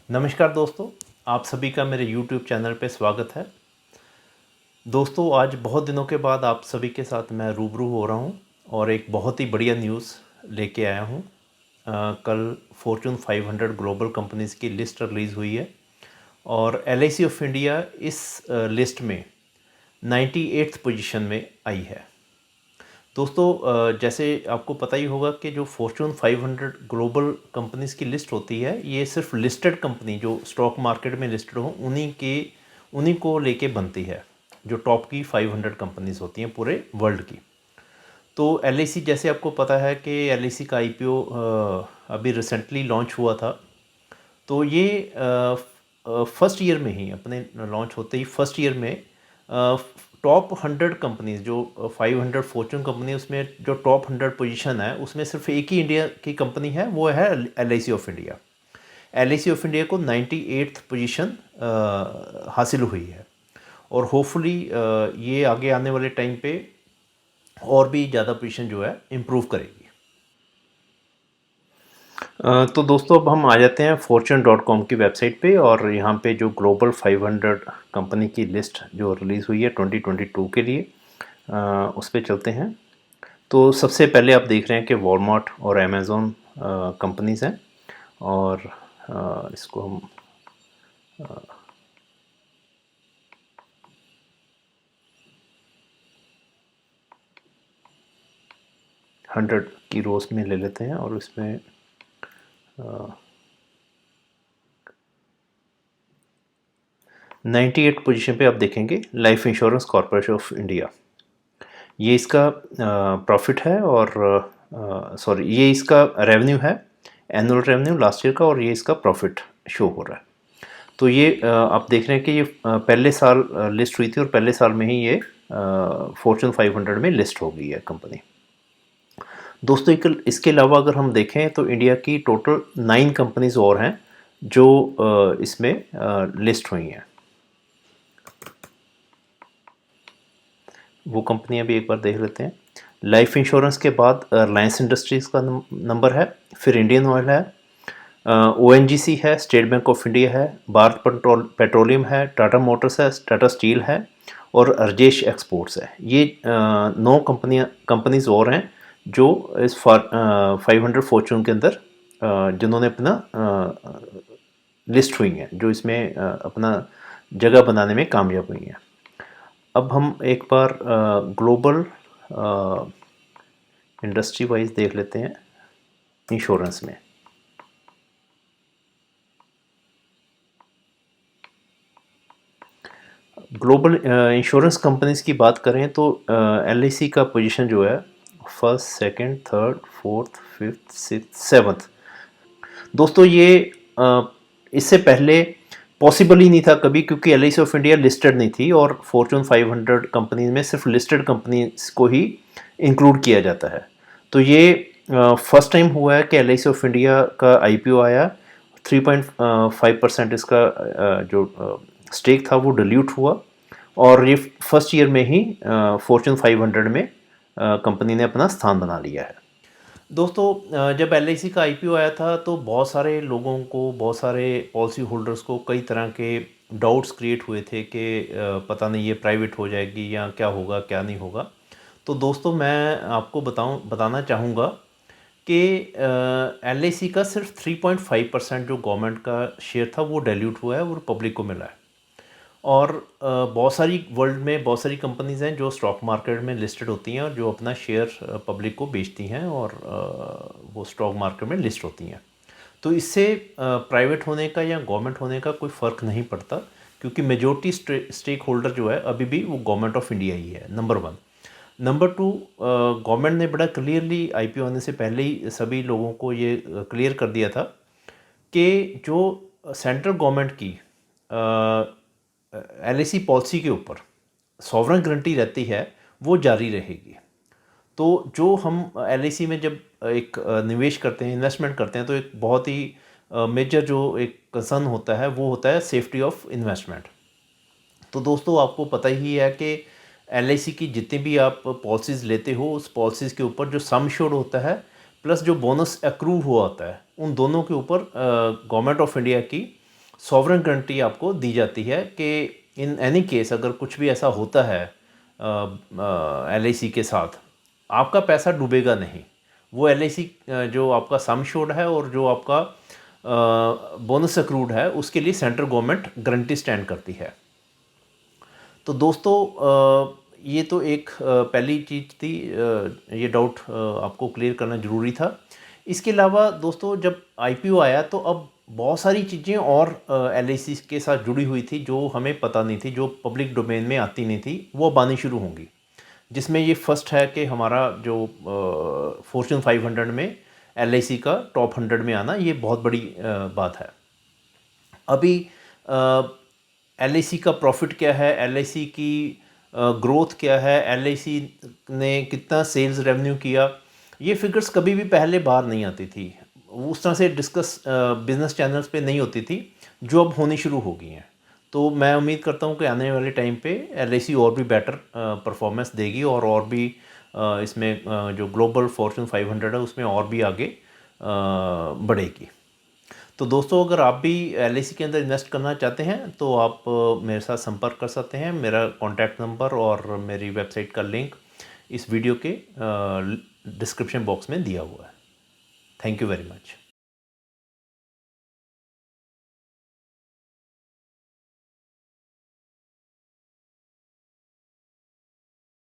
नमस्कार दोस्तों, आप सभी का मेरे YouTube चैनल पे स्वागत है। दोस्तों, आज बहुत दिनों के बाद आप सभी के साथ मैं रूबरू हो रहा हूँ और एक बहुत ही बढ़िया न्यूज़ लेके आया हूँ। कल फॉर्च्यून 500 ग्लोबल कंपनीज़ की लिस्ट रिलीज़ हुई है और LIC ऑफ इंडिया इस लिस्ट में 98th पोजीशन में आई है। दोस्तों, जैसे आपको पता ही होगा कि जो फॉर्च्यून 500 ग्लोबल कंपनीज़ की लिस्ट होती है, ये सिर्फ लिस्टेड कंपनी जो स्टॉक मार्केट में लिस्टेड हो उन्हीं को लेके बनती है, जो टॉप की 500 कंपनीज़ होती हैं पूरे वर्ल्ड की। तो LIC, जैसे आपको पता है कि LIC का IPO अभी रिसेंटली लॉन्च हुआ था। तो ये फर्स्ट ईयर में ही, अपने लॉन्च होते ही फर्स्ट ईयर में टॉप 100 कंपनीज जो 500 फॉर्च्यून कंपनी, उसमें जो टॉप 100 पोजीशन है उसमें सिर्फ एक ही इंडिया की कंपनी है, वो है LIC of India. LIC of India को 98th पोजीशन हासिल हुई है और होपफुली ये आगे आने वाले टाइम पे और भी ज़्यादा पोजीशन जो है इम्प्रूव करेगी। तो दोस्तों, अब हम आ जाते हैं fortune.com की वेबसाइट पे और यहाँ पे जो ग्लोबल 500 कंपनी की लिस्ट जो रिलीज़ हुई है 2022 के लिए, उस पे चलते हैं। तो सबसे पहले आप देख रहे हैं कि वॉलमार्ट और अमेज़ॉन कंपनीज़ हैं और इसको हम 100 की रोज में ले लेते हैं और इसमें 98 पोजीशन पे आप देखेंगे life insurance corporation of India. ये इसका प्रॉफिट है और सॉरी, ये इसका रेवेन्यू है, एनुअल रेवेन्यू लास्ट ईयर का, और ये इसका प्रॉफिट शो हो रहा है। तो ये आप देख रहे हैं कि ये पहले साल लिस्ट हुई थी और पहले साल में ही ये फॉर्च्यून 500 में लिस्ट हो गई है कंपनी। दोस्तों, इसके अलावा अगर हम देखें तो इंडिया की टोटल 9 कंपनीज और हैं जो इसमें लिस्ट हुई हैं। वो कंपनियां भी एक बार देख लेते हैं। लाइफ इंश्योरेंस के बाद रिलायंस इंडस्ट्रीज़ का नंबर है, फिर इंडियन ऑयल है, ONGC है, स्टेट बैंक ऑफ इंडिया है, भारत पेट्रोलियम है, टाटा मोटर्स है, टाटा स्टील है और राजेश एक्सपोर्ट्स है। ये 9 कंपनीज और हैं जो इस 500 फॉर्च्यून के अंदर जिन्होंने अपना लिस्ट हुई हैं, जो इसमें अपना जगह बनाने में कामयाब हुई हैं। अब हम एक बार ग्लोबल इंडस्ट्री वाइज देख लेते हैं इंश्योरेंस में। ग्लोबल इंश्योरेंस कंपनीज की बात करें तो LIC का पोजीशन जो है first, second, third, fourth, fifth, sixth, seventh. दोस्तों, ये इससे पहले पॉसिबल ही नहीं था कभी, क्योंकि LIC ऑफ इंडिया लिस्टेड नहीं थी और फॉर्च्यून 500 कंपनीज में सिर्फ लिस्टेड कंपनीज को ही इंक्लूड किया जाता है। तो ये फर्स्ट टाइम हुआ है कि LIC ऑफ इंडिया का IPO आया, 3.5% इसका जो स्टेक था वो डिल्यूट हुआ और ये फर्स्ट ईयर में ही फॉर्च्यून 500 में कंपनी ने अपना स्थान बना लिया है। दोस्तों, जब LIC का IPO आया था तो बहुत सारे लोगों को, बहुत सारे पॉलिसी होल्डर्स को कई तरह के डाउट्स क्रिएट हुए थे कि पता नहीं ये प्राइवेट हो जाएगी या क्या होगा क्या नहीं होगा। तो दोस्तों, मैं आपको बताना चाहूँगा कि LIC का सिर्फ 3.5% जो गवर्नमेंट का शेयर था वो डाइल्यूट हुआ है और पब्लिक को मिला है। और बहुत सारी वर्ल्ड में बहुत सारी कंपनीज़ हैं जो स्टॉक मार्केट में लिस्टेड होती हैं और जो अपना शेयर पब्लिक को बेचती हैं और वो स्टॉक मार्केट में लिस्ट होती हैं। तो इससे प्राइवेट होने का या गवर्नमेंट होने का कोई फ़र्क नहीं पड़ता, क्योंकि मेजॉरिटी स्टेक होल्डर जो है अभी भी वो गवर्नमेंट ऑफ इंडिया ही है, नंबर 1। नंबर 2, गवर्नमेंट ने बड़ा क्लियरली IPO होने से पहले ही सभी लोगों को ये क्लियर कर दिया था कि जो सेंट्रल गवर्नमेंट की LIC पॉलिसी के ऊपर सॉवरन गारंटी रहती है वो जारी रहेगी। तो जो हम LIC में जब एक निवेश करते हैं, इन्वेस्टमेंट करते हैं, तो एक बहुत ही मेजर जो एक कंसर्न होता है वो होता है सेफ्टी ऑफ इन्वेस्टमेंट। तो दोस्तों, आपको पता ही है कि LIC की जितनी भी आप पॉलिसीज़ लेते हो, उस पॉलिसीज़ के ऊपर जो सम एश्योर्ड होता है प्लस जो बोनस एक्रू हुआ होता है, उन दोनों के ऊपर गवर्नमेंट ऑफ इंडिया की सॉवरेन गारंटी आपको दी जाती है कि इन एनी केस अगर कुछ भी ऐसा होता है LIC के साथ, आपका पैसा डूबेगा नहीं। वो LIC जो आपका सम एश्योर्ड है और जो आपका बोनस अक्रूड है, उसके लिए सेंट्रल गवर्नमेंट गारंटी स्टैंड करती है। तो दोस्तों ये तो एक पहली चीज़ थी, ये डाउट आपको क्लियर करना ज़रूरी था। इसके अलावा दोस्तों जब IPO आया तो अब बहुत सारी चीज़ें और LIC के साथ जुड़ी हुई थी जो हमें पता नहीं थी, जो पब्लिक डोमेन में आती नहीं थी, वो अब आनी शुरू होंगी। जिसमें ये फर्स्ट है कि हमारा जो फॉर्च्यून 500 में LIC का टॉप 100 में आना, ये बहुत बड़ी बात है। अभी LIC का प्रॉफिट क्या है, LIC की ग्रोथ क्या है, LIC ने कितना सेल्स रेवेन्यू किया, ये फिगर्स कभी भी पहले बाहर नहीं आती थी, उस तरह से डिस्कस बिजनेस चैनल्स पे नहीं होती थी, जो अब होनी शुरू हो गई हैं। तो मैं उम्मीद करता हूँ कि आने वाले टाइम पे LIC और भी बेटर परफॉर्मेंस देगी और भी इसमें जो ग्लोबल फॉर्च्यून 500 है उसमें और भी आगे बढ़ेगी। तो दोस्तों अगर आप भी LIC के अंदर इन्वेस्ट करना चाहते हैं तो आप मेरे साथ संपर्क कर सकते हैं। मेरा कॉन्टैक्ट नंबर और मेरी वेबसाइट का लिंक इस वीडियो के डिस्क्रिप्शन बॉक्स में दिया हुआ है। Thank you very much.